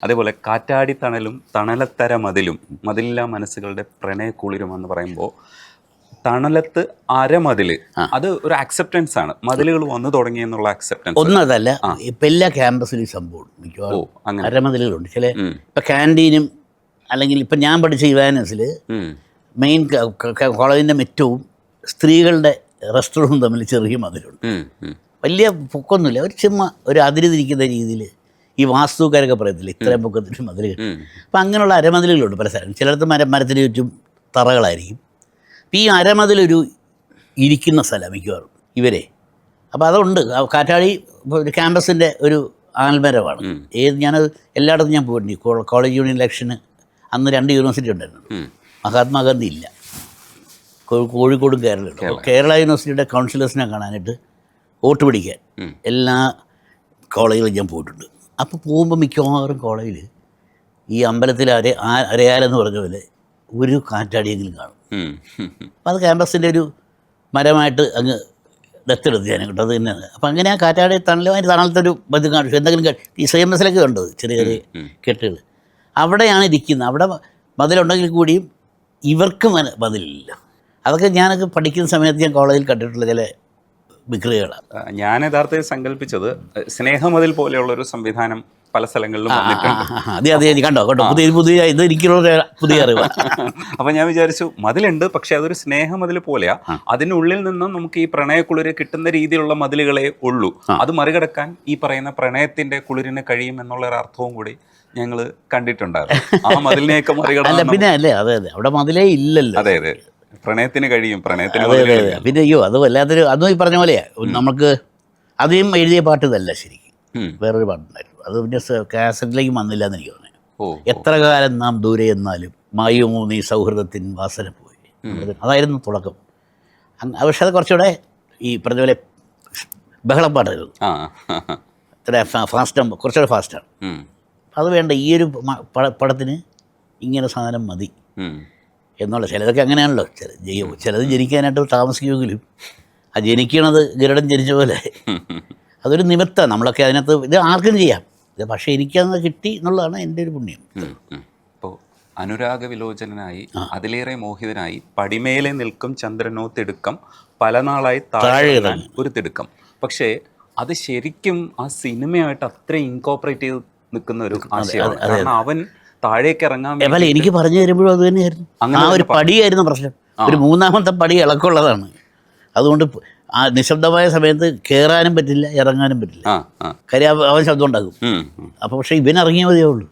അതേപോലെ കാറ്റാടിത്തണലും തണലത്തര മതിലും മതിലില്ലാ മനസ്സുകളുടെ പ്രണയക്കുളിരും എന്ന് പറയുമ്പോൾ തണലത്ത് അരമതില് അത് ഒരു അക്സെപ്റ്റൻസ് ആണ്. മതിലുകൾ വന്നു തുടങ്ങി എന്നുള്ള അക്സെപ്റ്റൻസ് ഒന്നതല്ല, ഇപ്പം എല്ലാ ക്യാമ്പസിലും ഈ സംഭവം മിക്കവാറും അങ്ങനെ അരമതിലുകളുണ്ട്. ചില ഇപ്പം ക്യാൻറ്റീനും അല്ലെങ്കിൽ ഇപ്പം ഞാൻ പഠിച്ച യുവാനസിൽ മെയിൻ കോളേജിൻ്റെ മുറ്റവും സ്ത്രീകളുടെ റെസ്റ്റോറൻറ്റും തമ്മിൽ ചെറിയ മതിലുണ്ട്. വലിയ പൊക്കൊന്നുമില്ല, ഒരു ചുമ്മാ ഒരു അതിര് തിരിക്കുന്ന രീതിയിൽ ഈ വാസ്തുക്കാരൊക്കെ പറയത്തില്ല ഇത്രയും പൊക്കത്തിന് മതിലുകൾ. അപ്പം അങ്ങനെയുള്ള അരമതിലുകളുണ്ട് പല സ്ഥലം. ചിലടത്ത് മരത്തിന് ചുറ്റും തറകളായിരിക്കും. അപ്പം ഈ അരമതിലൊരു ഇരിക്കുന്ന സ്ഥലം മിക്കവാറും ഇവരെ. അപ്പോൾ അതുണ്ട്. കാറ്റാടി ഒരു ക്യാമ്പസിൻ്റെ ഒരു ആൽമരമാണ്. ഞാനത് എല്ലായിടത്തും ഞാൻ പോയിട്ടുണ്ട്. കോളേജ് യൂണിയൻ ഇലക്ഷന് അന്ന് 2 യൂണിവേഴ്സിറ്റി ഉണ്ടായിരുന്നു. മഹാത്മാഗാന്ധി ഇല്ല, കോഴിക്കോടും കേരളമുണ്ട്. അപ്പോൾ കേരള യൂണിവേഴ്സിറ്റിയുടെ കൗൺസിലേഴ്സിനെ കാണാനായിട്ട് വോട്ട് പിടിക്കാൻ എല്ലാ കോളേജിലും ഞാൻ പോയിട്ടുണ്ട്. അപ്പോൾ പോകുമ്പോൾ മിക്കവാറും കോളേജിൽ ഈ അമ്പലത്തിൽ അരയാലെന്ന് പറഞ്ഞ പോലെ ഒരു കാറ്റാടിയെങ്കിലും കാണും. അപ്പോൾ അത് ക്യാമ്പസിൻ്റെ ഒരു മരമായിട്ട് അങ്ങ് ദത്തെടുത്ത് ഞാൻ കേട്ടോ. അത് തന്നെയാണ്. അപ്പം അങ്ങനെ ആ കാറ്റാടി തണലുമായിട്ട് തണലത്തൊരു ഇത് കാണിച്ചു. എന്തെങ്കിലും ഈ CMS-ലൊക്കെ ഉണ്ട് ചെറിയ ചെറിയ കെട്ടുകൾ. അവിടെയാണ് ഇരിക്കുന്നത്. അവിടെ മതിലുണ്ടെങ്കിൽ കൂടിയും ഇവർക്ക് മതിലില്ല. അതൊക്കെ ഞാനൊക്കെ പഠിക്കുന്ന സമയത്ത് ഞാൻ കോളേജിൽ കണ്ടിട്ടുള്ള ചില വിക്രിയകളാണ്. ഞാൻ യഥാർത്ഥത്തിൽ സങ്കല്പിച്ചത് സ്നേഹമതിൽ പോലെയുള്ളൊരു സംവിധാനം പല സ്ഥലങ്ങളിലും വന്നിട്ടുണ്ട്. അതെ കണ്ടോ പുതിയ ഇത് എനിക്കുള്ള പുതിയ അറിവ്. അപ്പം ഞാൻ വിചാരിച്ചു മതിലുണ്ട്, പക്ഷെ അതൊരു സ്നേഹമതിൽ പോലെയാ. അതിനുള്ളിൽ നിന്നും നമുക്ക് ഈ പ്രണയക്കുളിര് കിട്ടുന്ന രീതിയിലുള്ള മതിലുകളെ ഉള്ളൂ. അത് മറികടക്കാൻ ഈ പറയുന്ന പ്രണയത്തിന്റെ കുളിരിന് കഴിയും എന്നുള്ള ഒരു അർത്ഥവും കൂടി ഞങ്ങൾ കണ്ടിട്ടുണ്ടായിരുന്നു. ആ മതിലിനെയൊക്കെ മറികടക്കാൻ പിന്നെ അല്ലേ അതെ അവിടെ മതിലേ ഇല്ലല്ലോ. അതെ അതെ, പ്രണയത്തിന് കഴിയും. പ്രണയത്തിന് പിന്നെ അതും വല്ലാത്തൊരു അതും ഈ പറഞ്ഞ പോലെയാ. നമുക്ക് അதைയും എഴുതിയ പാട്ട് ഇതല്ല ശരിക്കും. വേറൊരു പാട്ടുണ്ടായിരുന്നു. അത് പിന്നെ കാസറ്റിലേക്ക് വന്നില്ല എന്ന് എനിക്ക് തോന്നുന്നു. എത്ര കാലം നാം ദൂരെ എന്നാലും മായുമോ നീ സൗഹൃദത്തിൻ വാസന പോയി. അതായിരുന്നു തുടക്കം. പക്ഷെ അത് കുറച്ചുകൂടെ ഈ പറഞ്ഞ പോലെ ബഹളപ്പാട്ടായിരുന്നു. ഇത്ര ഫാസ്റ്റ്, കുറച്ചുകൂടെ ഫാസ്റ്റാണ്. അത് വേണ്ട, ഈ ഒരു പടത്തിന് ഇങ്ങനെ സാധനം മതി എന്നുള്ള. ചിലതൊക്കെ അങ്ങനെയാണല്ലോ. ചിലത് ജനിക്കാനായിട്ട് താമസിക്കുമെങ്കിലും ആ ജനിക്കണത് ഗരുഡൻ ജനിച്ച പോലെ അതൊരു നിമിത്തമാണ്. നമ്മളൊക്കെ അതിനകത്ത് ഇത് ആർക്കും ചെയ്യാം. ഇത് പക്ഷേ എനിക്കത് കിട്ടി എന്നുള്ളതാണ് എൻ്റെ ഒരു പുണ്യം. ഇപ്പോൾ അനുരാഗ വിലോചനായി അതിലേറെ മോഹിതനായി പടിമേലെ നിൽക്കും ചന്ദ്രനോ തിടുക്കം പല നാളായി താഴെ ഒരു തിടുക്കം. പക്ഷേ അത് ശരിക്കും ആ സിനിമയായിട്ട് അത്ര ഇൻകോപ്പറേറ്റ് ചെയ്ത് നിൽക്കുന്ന ഒരു ആശയമാണ്. കാരണം അവൻ താഴേക്ക് ഇറങ്ങാൻ എനിക്ക് പറഞ്ഞു തരുമ്പോഴും അത് തന്നെയായിരുന്നു. ആ ഒരു പടിയായിരുന്നു പ്രശ്നം. ഒരു 3ാമത്തെ പടി ഇളക്കമുള്ളതാണ്. അതുകൊണ്ട് ആ നിശബ്ദമായ സമയത്ത് കയറാനും പറ്റില്ല, ഇറങ്ങാനും പറ്റില്ല. കാര്യം അവൻ ശബ്ദം ഉണ്ടാകും. അപ്പോൾ പക്ഷേ ഇവനിറങ്ങിയേ മതിയേ ഉള്ളൂ.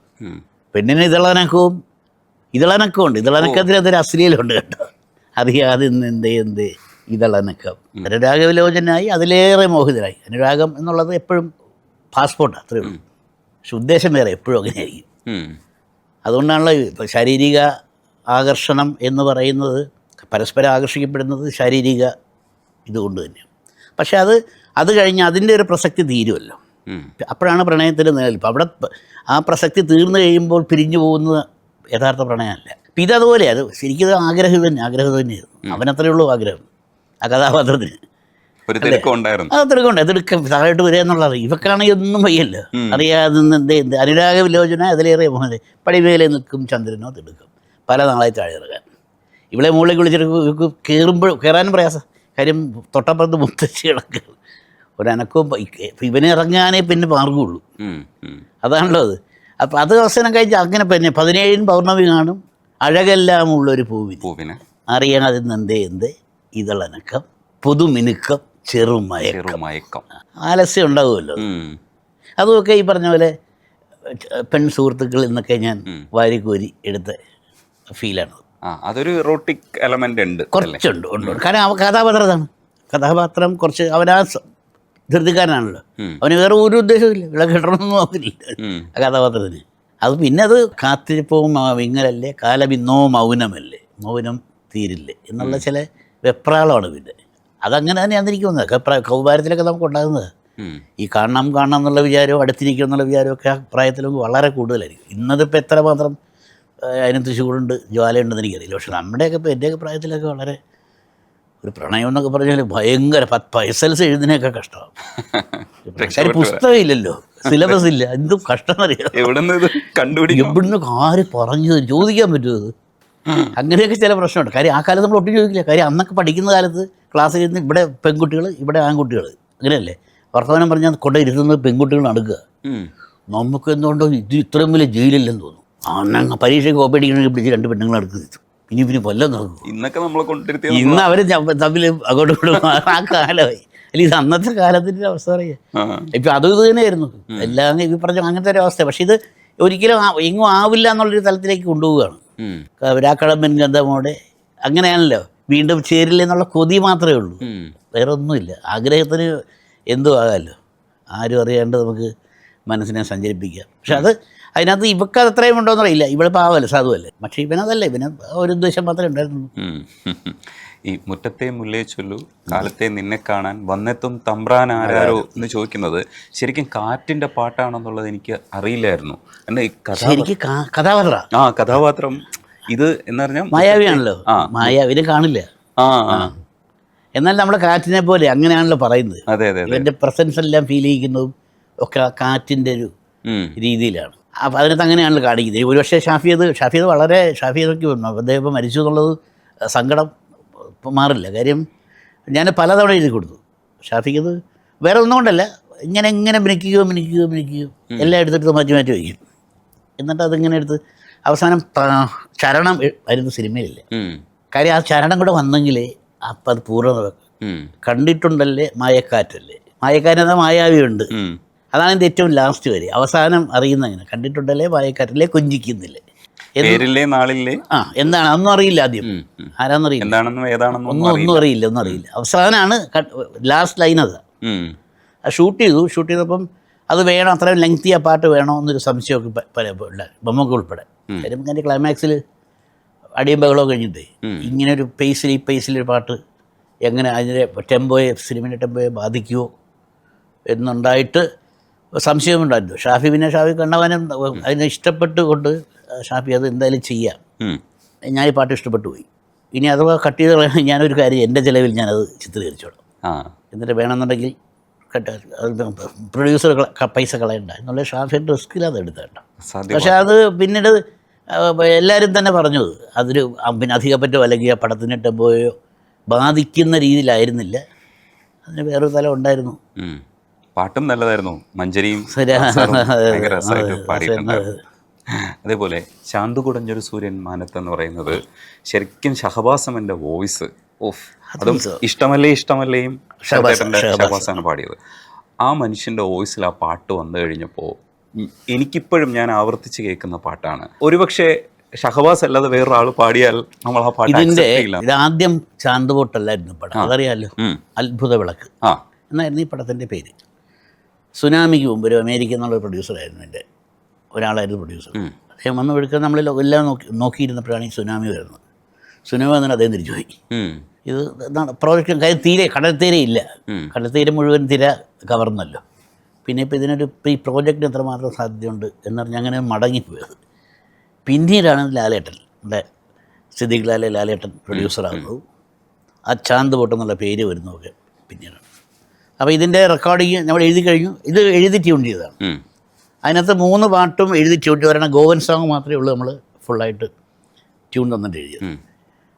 പെണ്ണിന് ഇതളനക്കവും ഉണ്ട്. ഇതളനക്കത്തിന് അതൊരു അശ്ലീലമുണ്ട് കേട്ടോ. അറിയാതെ എന്ത് ഇതളനക്കം. അനുരാഗവിലോചനായി അതിലേറെ മോഹിതനായി. അനുരാഗം എന്നുള്ളത് എപ്പോഴും പാസ്പോർട്ടാണ്, അത്രയേ ഉള്ളൂ. പക്ഷെ ഉദ്ദേശം വേറെ എപ്പോഴും അങ്ങനെയായിരിക്കും. അതുകൊണ്ടാണല്ലോ ഇപ്പോൾ ശാരീരിക ആകർഷണം എന്ന് പറയുന്നത്, പരസ്പരം ആകർഷിക്കപ്പെടുന്നത് ശാരീരിക ഇതുകൊണ്ട് തന്നെയാണ്. പക്ഷെ അത് കഴിഞ്ഞ് അതിൻ്റെ ഒരു പ്രസക്തി തീരുമല്ലോ. അപ്പോഴാണ് പ്രണയത്തിൻ്റെ നിലനിൽപ്പ്. അവിടെ ആ പ്രസക്തി തീർന്നു കഴിയുമ്പോൾ പിരിഞ്ഞു പോകുന്നത് യഥാർത്ഥ പ്രണയമല്ല. അപ്പം ഇതതുപോലെ അത് ശരിക്കും ആഗ്രഹം തന്നെയായിരുന്നു. അവനത്രയേ ഉള്ളൂ ആഗ്രഹം ആ കഥാപാത്രത്തിന്. തിടുക്കം താഴോട്ട് വരിക എന്നുള്ളത് ഇവക്കാണെങ്കിൽ ഒന്നും വയ്യല്ലോ. അറിയാതെ അനുരാഗ വിലോചന അതിലേറെ മോഹന പടിമേലെ നിൽക്കും ചന്ദ്രനോ തിടുക്കം പല നാളായി താഴെ ഇറങ്ങാൻ. ഇവിടെ മുകളിലേക്ക് വിളിച്ചിട്ട് കയറാനും പ്രയാസം. കാര്യം തൊട്ടപ്പുറത്ത് മുത്തശ്ശി കിടക്കുക. ഒരനക്കവും ഇവനെ ഇറങ്ങാനേ പിന്നെ മാർഗമുള്ളൂ. അതാണല്ലോ അത്. അപ്പം അത് അവസാനം കഴിച്ച് അങ്ങനെ പിന്നെ 17 പൗർണമി കാണും അഴകെല്ലാം ഉള്ളൊരു പൂവിന് അറിയാതെ എന്തേ ഇതളനക്കം പുതുമിനുക്കം ചെറുമയക്കം. ആലസ്യം ഉണ്ടാവുമല്ലോ. അതുമൊക്കെ ഈ പറഞ്ഞ പോലെ പെൺ സുഹൃത്തുക്കൾ എന്നൊക്കെ ഞാൻ വാരിക്കോരി എടുത്ത ഫീലാണ്. അതൊരു ഇറോട്ടിക് എലമെന്റ് ഉണ്ട്, കുറച്ചുണ്ട്. കാരണം കഥാപാത്രം കുറച്ച് അവനാ ധൃതിക്കാരനാണല്ലോ. അവന് വേറെ ഒരു ഉദ്ദേശമില്ല, ഇവിടെ കിട്ടണമെന്ന് നോക്കില്ല ആ കഥാപാത്രത്തിന്. അത് പിന്നെ അത് കാത്തിരിപ്പവും വിങ്ങലല്ലേ കാലമിന്നോ മൗനമല്ലേ മൗനം തീരില്ലേ എന്നുള്ള ചില വെപ്രാളമാണ്. പിന്നെ അതങ്ങനെ തന്നെയാണ് എനിക്ക് തോന്നുന്നത്. കൗമാരത്തിലൊക്കെ നമുക്ക് ഉണ്ടാകുന്നത് ഈ കാണണം എന്നുള്ള വിചാരവും അടുത്തിരിക്കും എന്നുള്ള വിചാരമൊക്കെ ആ പ്രായത്തിലൊക്കെ വളരെ കൂടുതലായിരിക്കും. ഇന്നതിപ്പോൾ എത്രമാത്രം അതിനകത്ത് ചൂടുണ്ട് ജ്വാലയുണ്ടെന്ന് എനിക്കറിയില്ല. പക്ഷെ നമ്മുടെയൊക്കെ ഇപ്പോൾ എൻ്റെയൊക്കെ പ്രായത്തിലൊക്കെ വളരെ ഒരു പ്രണയം എന്നൊക്കെ പറഞ്ഞാൽ ഭയങ്കര SLC എഴുതുന്നതിനൊക്കെ കഷ്ടമാണ്. കാര്യം പുസ്തകം ഇല്ലല്ലോ, സിലബസ് ഇല്ല, എന്തും കഷ്ടം അറിയാം. എവിടുന്ന് ആര് പറഞ്ഞു ചോദിക്കാൻ പറ്റുമത്? അങ്ങനെയൊക്കെ ചില പ്രശ്നമുണ്ട്. കാര്യം ആ കാലത്ത് നമ്മൾ ഒട്ടും ചോദിക്കില്ല. കാര്യം അന്നൊക്കെ പഠിക്കുന്ന കാലത്ത് ക്ലാസ്സിൽ ഇരുന്ന് ഇവിടെ പെൺകുട്ടികൾ ഇവിടെ ആൺകുട്ടികൾ അങ്ങനെയല്ലേ വർത്തമാനം പറഞ്ഞാൽ കൊണ്ടേ ഇരുത്തുന്നത് പെൺകുട്ടികൾ നടക്കുക. നമുക്ക് എന്തുകൊണ്ടോ ഇത് ഇത്രയും വലിയ ജയിലില്ലെന്ന് തോന്നും. അന്നങ്ങ് പരീക്ഷയ്ക്ക് കോപ്പടിക്കണമെങ്കിൽ പിടിച്ച് 2 പെണ്ണുങ്ങൾ നടക്കുന്നത് ഇനി വല്ലതും നടക്കും. ഇന്ന് അവർ തമ്മിൽ അങ്ങോട്ടും ഇങ്ങോട്ടും ആ കാലമായി. അല്ല ഇത് അന്നത്തെ കാലത്തിൻ്റെ അവസ്ഥ പറയാം. ഇപ്പം അതും ഇത് തന്നെയായിരുന്നു എല്ലാം ഈ പറഞ്ഞ അങ്ങനത്തെ ഒരു അവസ്ഥ. പക്ഷെ ഇത് ഒരിക്കലും എങ്ങും ആവില്ല എന്നുള്ളൊരു തലത്തിലേക്ക് കൊണ്ടുപോവുകയാണ്. രാക്കടമ്പൻ ഗന്ധമോടെ അങ്ങനെയാണല്ലോ, വീണ്ടും ചേരില്ല എന്നുള്ള കൊതി മാത്രമേ ഉള്ളൂ, വേറെ ഒന്നുമില്ല. ആഗ്രഹത്തിന് എന്തും ആകാമല്ലോ, ആരും അറിയാണ്ട് നമുക്ക് മനസ്സിനെ സഞ്ചരിപ്പിക്കാം. പക്ഷെ അത് അതിനകത്ത് ഇവക്ക് അത് അത്രയും ഉണ്ടോയെന്ന് അറിയില്ല. ഇവിടെ പാവല്ലേ സാധുവല്ലേ, പക്ഷേ ഇവനതല്ല, ഇവന് ഒരു ഉദ്ദേശം മാത്രമേ ഉണ്ടായിരുന്നുള്ളൂ. ഈ മുറ്റത്തെ മുല്ലേ ചൊല്ലു കാലത്തെ നിന്നെ കാണാൻ വന്നെത്തും തമ്പ്രാൻ ആരാരോ എന്ന് ചോദിക്കുന്നത് ശരിക്കും കാറ്റിന്റെ പാട്ടാണെന്നുള്ളത് എനിക്ക് അറിയില്ലായിരുന്നു. എന്നെ ഈ കഥാപാത്രം ഇത് എന്ന് പറഞ്ഞാൽ മായാവിയാണല്ലോ. മായാവിനെ കാണില്ല, എന്നാൽ നമ്മുടെ കാറ്റിനെ പോലെ അങ്ങനെയാണല്ലോ പറയുന്നത്. ഇവന്റെ പ്രസൻസ് എല്ലാം ഫീൽ ചെയ്യിക്കുന്നതും ഒക്കെ കാറ്റിന്റെ ഒരു രീതിയിലാണ്. അപ്പം അതിനകത്ത് അങ്ങനെയാണല്ലോ കാണിക്കുന്നത്. ഒരുപക്ഷെ ഷാഫിയത് വളരെ ഷാഫിയതൊക്കെ വന്നു. അദ്ദേഹം ഇപ്പം മരിച്ചു എന്നുള്ളത് സങ്കടം മാറില്ല. കാര്യം ഞാൻ പലതവണ എഴുതി കൊടുത്തു. ഷാഫിക്കത് വേറെ ഒന്നും കൊണ്ടല്ല, ഇങ്ങനെ മിനിക്കുകയോ എല്ലാം എടുത്തിട്ട് മാറ്റി വയ്ക്കും. എന്നിട്ട് അതിങ്ങനെ എടുത്ത് അവസാനം ചരണം വരുന്ന സിനിമയിലില്ല. കാര്യം ആ ചരണം കൂടെ വന്നെങ്കിലേ അപ്പം അത് പൂർണ്ണത വെക്കും. കണ്ടിട്ടുണ്ടല്ലേ മായക്കാറ്റല്ലേ, മായക്കാറ്റെന്നാൽ മായാവിയുണ്ട്, അതാണ് എൻ്റെ ഏറ്റവും ലാസ്റ്റ് വരെ. അവസാനം അറിയുന്ന അങ്ങനെ കണ്ടിട്ടുണ്ടല്ലേ മായക്കാറ്റല്ലേ കൊഞ്ചിക്കുന്നില്ലേ എന്താണ് അതൊന്നും അറിയില്ല. ആദ്യം ആരാന്നറിയില്ല, ഒന്നും അറിയില്ല. അവസാനമാണ് ലാസ്റ്റ് ലൈൻ അതാ. ഷൂട്ട് ചെയ്തപ്പം അത് വേണം, അത്രയും ലെങ്തി ആ പാട്ട് വേണോ എന്നൊരു സംശയമൊക്കെ ബൊമ്മക്ക് ഉൾപ്പെടെ. കാര്യം എൻ്റെ ക്ലൈമാക്സിൽ അടിയും ബഹളമൊക്കെ കഴിഞ്ഞിട്ടേ ഇങ്ങനെ ഒരു ഈ പേസിലൊരു പാട്ട് എങ്ങനെ അതിൻ്റെ സിനിമയുടെ ടെമ്പോയെ ബാധിക്കുമോ എന്നുണ്ടായിട്ട് സംശയമുണ്ടായിരുന്നു. ഷാഫി കണ്ണവനം അതിനെ ഇഷ്ടപ്പെട്ടുകൊണ്ട് ഷാഫി അത് എന്തായാലും ചെയ്യാം, ഞാൻ ഈ പാട്ട് ഇഷ്ടപ്പെട്ടു പോയി, ഇനി അഥവാ കട്ട് ചെയ്ത് ഞാനൊരു കാര്യം എൻ്റെ ചിലവിൽ ഞാനത് ചിത്രീകരിച്ചോളാം, എന്നിട്ട് വേണമെന്നുണ്ടെങ്കിൽ പ്രൊഡ്യൂസർ പൈസ കളയണ്ട എന്നുള്ള ഷാഫിൻ്റെ റിസ്കിലാണ് എടുത്തേണ്ട. പക്ഷെ അത് പിന്നീട് എല്ലാവരും തന്നെ പറഞ്ഞത് അതൊരു പിന്നെ അധികപ്പറ്റോ അല്ലെങ്കിൽ ആ പടത്തിന് ടെമ്പോയോ ബാധിക്കുന്ന രീതിയിലായിരുന്നില്ല, അതിന് വേറൊരു തലം ഉണ്ടായിരുന്നു. പാട്ടും നല്ലതായിരുന്നു, മഞ്ചരിയും അതേപോലെ ശാന്തു കുടഞ്ഞൊരു സൂര്യൻ മാനത്ത് എന്ന് പറയുന്നത് ശരിക്കും ഷഹബാസമൻ്റെ വോയിസ് അതും ഇഷ്ടമല്ലേയും ഷഹബാസാണ് പാടിയത്. ആ മനുഷ്യൻ്റെ വോയിസിൽ ആ പാട്ട് വന്നു കഴിഞ്ഞപ്പോൾ എനിക്കിപ്പോഴും ഞാൻ ആവർത്തിച്ച് കേൾക്കുന്ന പാട്ടാണ്. ഒരുപക്ഷെ ഷഹബാസ് അല്ലാതെ വേറൊരാൾ പാടിയാൽ നമ്മൾ ആ പാട്ട് ഇതാദ്യം ചാന്തുപോട്ടല്ലായിരുന്നു പടം, അതറിയാലോ, അത്ഭുത വിളക്ക് എന്നായിരുന്നു ഈ പടത്തിൻ്റെ പേര്. സുനാമിക്ക് മുമ്പ് ഒരു അമേരിക്ക എന്നുള്ള പ്രൊഡ്യൂസറായിരുന്നു, എൻ്റെ ഒരാളായിരുന്നു പ്രൊഡ്യൂസർ. അദ്ദേഹം വന്ന് എടുക്കാൻ നമ്മളെല്ലാം എല്ലാം നോക്കിയിരുന്നപ്പോഴാണ് ഈ സുനാമി വരുന്നത്. സുനാമി വന്നിട്ട് അദ്ദേഹം തിരിച്ചു പോയി. ഇത് എന്താണ് പ്രോജക്റ്റ് കാര്യം കടൽത്തീരെ ഇല്ല, കടൽത്തീരെ മുഴുവൻ തിര കവർന്നല്ലോ. പിന്നെ ഇപ്പോൾ ഇതിനൊരു ഈ പ്രോജക്റ്റിന് എത്രമാത്രം സാധ്യതയുണ്ട് എന്നറിഞ്ഞ് അങ്ങനെ മടങ്ങിപ്പോയത്. പിന്നീടാണ് ലാലേട്ടൻ, നമ്മുടെ സിദ്ദീഖ് ലാലേട്ടൻ പ്രൊഡ്യൂസറാകുന്നത്. ആ ചാന്ത് പൊട്ടെന്നുള്ള പേര് വരുന്നതൊക്കെ പിന്നീടാണ്. അപ്പോൾ ഇതിൻ്റെ റെക്കോർഡിങ് നമ്മൾ എഴുതി കഴിഞ്ഞു, ഇത് എഴുതി ട്യൂൺ ചെയ്തതാണ്. അതിനകത്ത് 3 പാട്ടും എഴുതി ട്യൂൺ ചെയ്ത് വരണം. ഗോവൻ സോങ് മാത്രമേ ഉള്ളൂ നമ്മൾ ഫുള്ളായിട്ട് ട്യൂൺ തന്നിട്ട്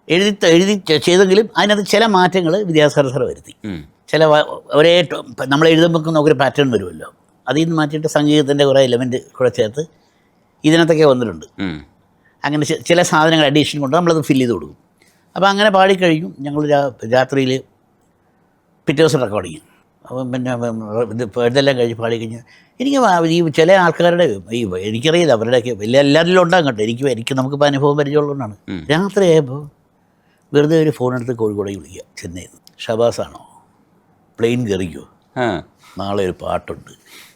എഴുതി ചെയ്തെങ്കിലും അതിനകത്ത് ചില മാറ്റങ്ങൾ വിദ്യാസാഗർ സാർ വരുത്തി. ചില ഒരേ നമ്മൾ എഴുതുമ്പോൾ നമുക്കൊരു പാറ്റേൺ വരുമല്ലോ, അതിൽ നിന്ന് മാറ്റിയിട്ട് സംഗീതത്തിൻ്റെ കുറേ എലമെൻറ്റ് കൂടെ ചേർത്ത് ഇതിനകത്തൊക്കെ വന്നിട്ടുണ്ട്. അങ്ങനെ ചില സാധനങ്ങൾ അഡീഷൻ കൊണ്ട് നമ്മളത് ഫില്ല് ചെയ്ത് കൊടുക്കും. അപ്പോൾ അങ്ങനെ പാടിക്കഴിഞ്ഞു. ഞങ്ങൾ രാത്രിയിൽ പിറ്റേ ദിവസം റെക്കോർഡിങ്. അപ്പം പിന്നെ ഇതെല്ലാം കഴിഞ്ഞ് പാടിക്കഴിഞ്ഞ് എനിക്ക് ഈ ചില ആൾക്കാരുടെ എനിക്കറിയില്ല അവരുടെയൊക്കെ എല്ലാവരിലും ഉണ്ടാകും കേട്ടോ, എനിക്ക് നമുക്കിപ്പോൾ അനുഭവം പരിചയമുള്ളതുകൊണ്ടാണ്. രാത്രിയായപ്പോൾ വെറുതെ ഒരു ഫോണെടുത്ത് കോഴിക്കോടേക്ക് വിളിക്കുക, ചെന്നൈയിൽ നിന്ന്. ഷഹബാസാണോ, പ്ലെയിൻ കയറിക്കോ, നാളെ ഒരു പാട്ടുണ്ട്,